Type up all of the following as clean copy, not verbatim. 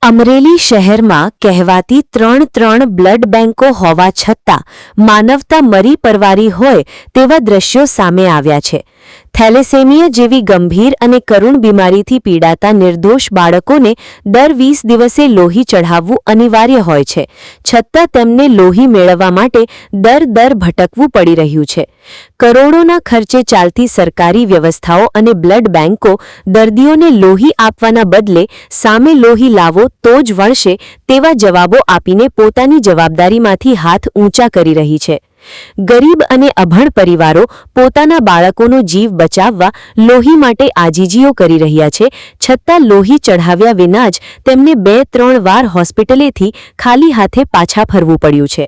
અમરેલી શહેરમાં કહેવાતી ત્રણ બ્લડ બેંકો હોવા છતાં માનવતા મરી પરવારી હોય તેવા દ્રશ્યો સામે આવ્યા છે। થેલેસેમિયા જેવી ગંભીર અને કરુણ બીમારીથી પીડાતા નિર્દોષ બાળકોને દર 20 દિવસે લોહી ચઢાવવું અનિવાર્ય હોય છે, છતાં તેમને લોહી મેળવવા માટે દર ભટકવું પડી રહ્યું છે। કરોડોના ખર્ચે ચાલતી સરકારી વ્યવસ્થાઓ અને બ્લડ બેંકો દર્દીઓને લોહી આપવાના બદલે સામે લોહી લાવો તો જ વળશે તેવા જવાબો આપીને પોતાની જવાબદારીમાંથી હાથ ઊંચા કરી રહી છે। ગરીબ અને અભણ પરિવારો પોતાના બાળકોનો જીવ બચાવવા લોહી માટે આજીજીઓ કરી રહ્યા છે, છતાં લોહી ચઢાવ્યા વિના જ તેમને 2-3 વાર હોસ્પિટલેથી ખાલી હાથે પાછા ફરવું પડ્યું છે।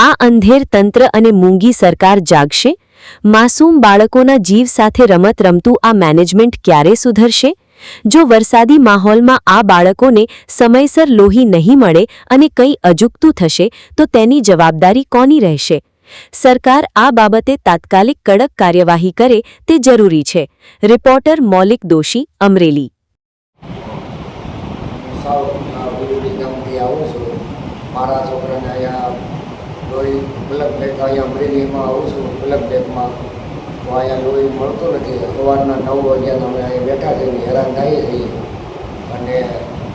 આ અંધેર તંત્ર અને મૂંગી સરકાર જાગશે? માસૂમ બાળકોના જીવ સાથે રમત રમતું આ મેનેજમેન્ટ ક્યારે સુધરશે? જો વરસાદી માહોલમાં આ બાળકોને સમયસર લોહી નહીં મળે અને કંઈ અજુગતું થશે તો તેની જવાબદારી કોની રહેશે? સરકાર આ બાબતે તાત્કાલિક કડક કાર્યવાહી કરે તે જરૂરી છે। રિપોર્ટર મૌલિક દોશી, અમરેલી। મારા છોકરાને અહીંયા લોહી બ્લડ બેંક અહીંયા અમરેલીમાં આવું છું બ્લડ બેંકમાં, તો અહીંયા લોહી મળતું નથી। સવારના 9 વાગ્યાનો અમે અહીંયા બેઠા થઈને હેરાન થઈએ છીએ અને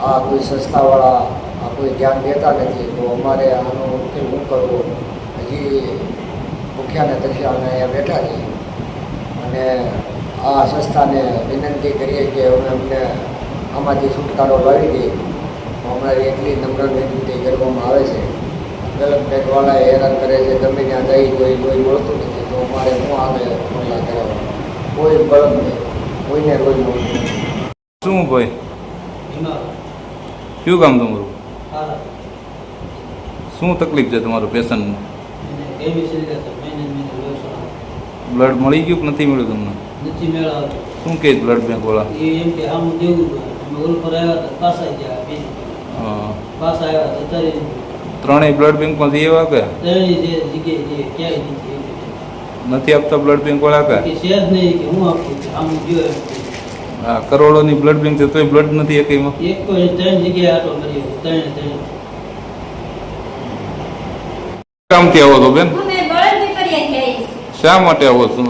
આ કોઈ સંસ્થાવાળા આ કોઈ ધ્યાન દેતા નથી, તો અમારે આનો ઉકેલ શું કરવો? હજી મુખ્યાને તખ્યાને અહીંયા બેઠા છીએ અને આ સંસ્થાને વિનંતી કરીએ કે અમને આમાંથી છુટકારો લાવી દે, તો અમારી એટલી નમ્ર વિનંતી કરવામાં આવે છે। બ્લડ બેંકવાળા હેરાન કરે છે, ગમે ત્યાં જઈ કોઈ મળતું નથી, તો અમારે શું આગળ પગલાં કરાવવા? કોઈ બળદ નહીં, કોઈને કોઈ મળતું નથી। શું ભાઈ કયું કામ તમારું? શું તકલીફ છે તમારું પેશન્ટનું? બ્લડ મળી ગયું કે નથી મળ્યું તમને? નથી મેળવતો। શું કહે બ્લડ બેંક વાળા? એમ કે આમ દેવું અમે ઓલ પર આવ્યા હતા, પાછા ગયા હા, પાછા આવ્યા હતા ત્યારે ત્રણેય બ્લડ બેંકમાંથી એવા કે ત્રણેય જે જગ્યાએ ક્યાંય નથી આપતા બ્લડ બેંક વાળા કે છે જ નહીં કે હું આપું આમ ગયો હા, કરોડોની બ્લડ બેંક છે તોય બ્લડ નથી એકમાં? એક કોઈ 3 જગ્યાએ આટો મરી ત્રણે કામથી આવો છો બેન? અમે બળદની ફરિયાદ આવી છે। શા માટે આવો છો?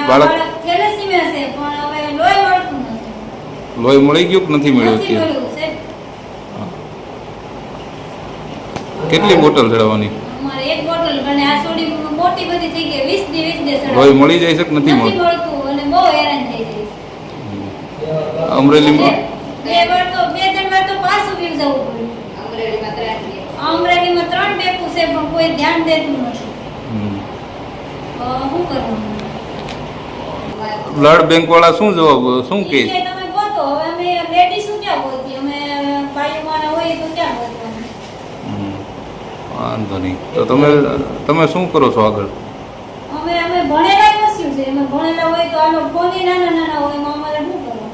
બાળક થેલેસીમિયા છે પણ હવે લોહી મળતું નથી। લોહી મળી ગયું કે નથી મળ્યું? નથી મળ્યું છે। કેટલી બોટલ ચડાવવાની? અમારે એક બોટલ ગણે આ થોડી મોટી બધી થઈ ગઈ 20 દી ચડાવ। લોહી મળી જાય છે કે નથી મળતું? અને બહુ હેરાન થઈ જાય છે। અમરેલીમાં બે ત્રણ વાર તો પાછું પીવ જવું પડ્યું। અમરેલીમાં 3 ડેપો છે પણ કોઈ ધ્યાન દેતું નથી। શું કરવું? બ્લડ બેંક વાળા શું જવાબ શું કહે? તમે ગોતો, હવે અમે લેડીઝ શું ક્યાં ગોતી? અમે ભાઈઓમાં હોય તો ક્યાં ગોતવાનું? વાંધો નહીં, તો તમે શું કરો છો આગળ? અમે ભણેલા વસ્તુ છે, અમે ભણેલા હોય તો આનો ફોની નાના હોય એમાં અમારે શું કરવાનું?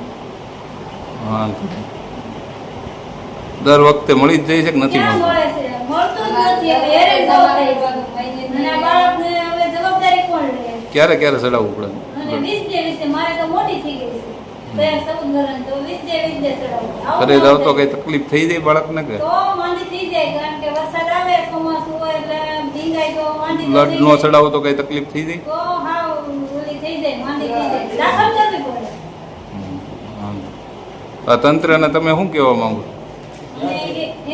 વાંધો નહીં, દર વખતે મળી જ જાય છે કે નથી ક્યાં મળતું? મળે છે? મળતું જ નથી। હવે હેરે જવાબદારી અને આ બાળકને હવે જવાબદારી કોણ લે? ક્યારે ચડાવવું પડે? અને 20 દે મારે તો મોટી થઈ ગઈ છે, તો એ 14 વર્ષ તો 20 દે ચડાવું। ઘરે જાવ તો કઈ તકલીફ થઈ જાય બાળકને કે? તો માંદી થઈ જાય, કારણ કે વરસાદ આવે ચોમાસું હોય એટલે ભીંગાય તો માંદી બ્લડ નો ચડાવો તો કઈ તકલીફ થઈ જાય? તો હાવ ઓલી થઈ જાય, માંદી થઈ જાય, દાખલ કરવી પડે। આ તંત્રને તમે શું કહેવા માંગો? અને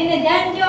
એને ધ્યાન જો